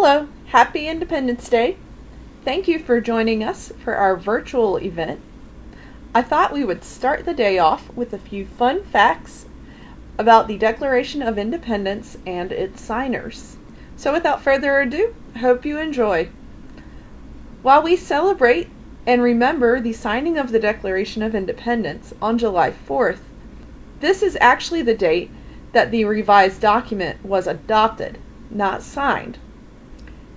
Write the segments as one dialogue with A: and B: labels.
A: Hello, happy Independence Day. Thank you for joining us for our virtual event. I thought we would start the day off with a few fun facts about the Declaration of Independence and its signers. So without further ado, I hope you enjoy. While we celebrate and remember the signing of the Declaration of Independence on July 4th, this is actually the date that the revised document was adopted, not signed.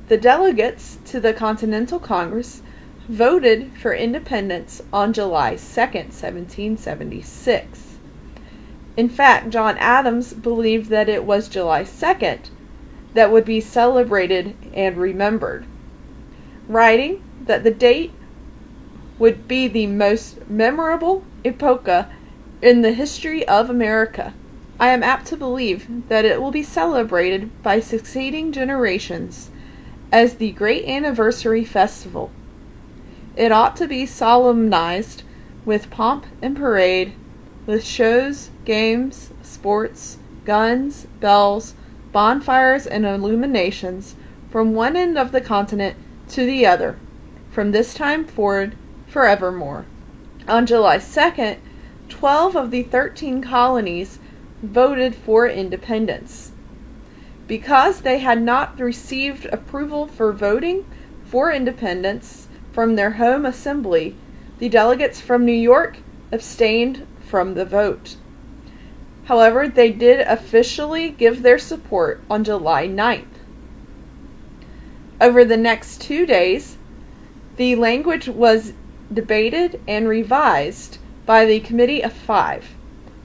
A: The delegates to the Continental Congress voted for independence on July 2nd, 1776. In fact, John Adams believed that it was July 2nd that would be celebrated and remembered, writing that the date would be the most memorable epocha in the history of America. I am apt to believe that it will be celebrated by succeeding generations as the great anniversary festival. It ought to be solemnized with pomp and parade, with shows, games, sports, guns, bells, bonfires, and illuminations from one end of the continent to the other, from this time forward forevermore. On July 2nd, 12 of the 13 colonies voted for independence. Because they had not received approval for voting for independence from their home assembly, the delegates from New York abstained from the vote. However, they did officially give their support on July 9th. Over the next 2 days, the language was debated and revised by the Committee of Five.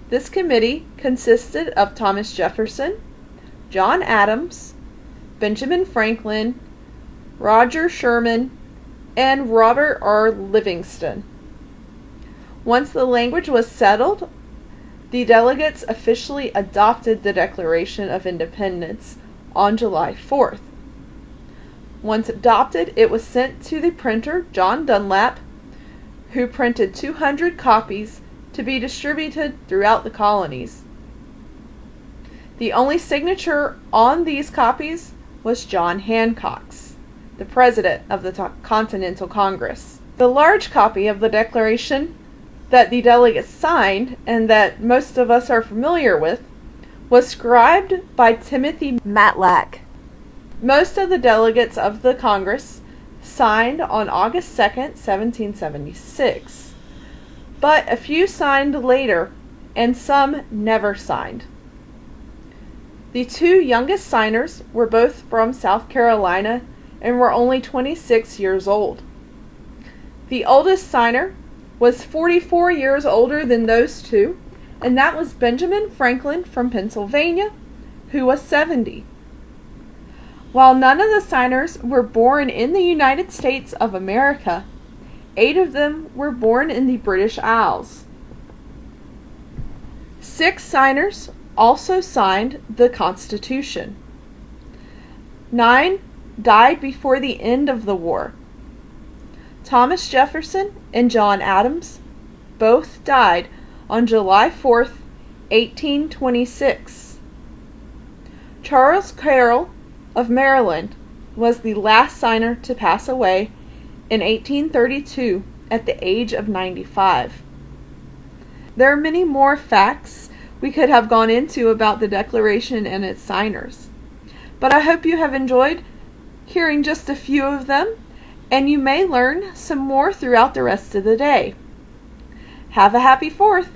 A: This committee consisted of Thomas Jefferson, John Adams, Benjamin Franklin, Roger Sherman, and Robert R. Livingston. Once the language was settled, the delegates officially adopted the Declaration of Independence on July 4th. Once adopted, it was sent to the printer, John Dunlap, who printed 200 copies to be distributed throughout the colonies. The only signature on these copies was John Hancock's, the president of the Continental Congress. The large copy of the Declaration that the delegates signed, and that most of us are familiar with, was scribed by Timothy Matlack. Most of the delegates of the Congress signed on August 2nd, 1776, but a few signed later, and some never signed. The two youngest signers were both from South Carolina and were only 26 years old. The oldest signer was 44 years older than those two, and that was Benjamin Franklin from Pennsylvania, who was 70. While none of the signers were born in the United States of America, 8 of them were born in the British Isles. 6 signers also signed the Constitution. 9 died before the end of the war. Thomas Jefferson and John Adams both died on July 4th, 1826. Charles Carroll of Maryland was the last signer to pass away in 1832 at the age of 95. There are many more facts we could have gone into about the Declaration and its signers, but I hope you have enjoyed hearing just a few of them, and you may learn some more throughout the rest of the day. Have a happy 4th!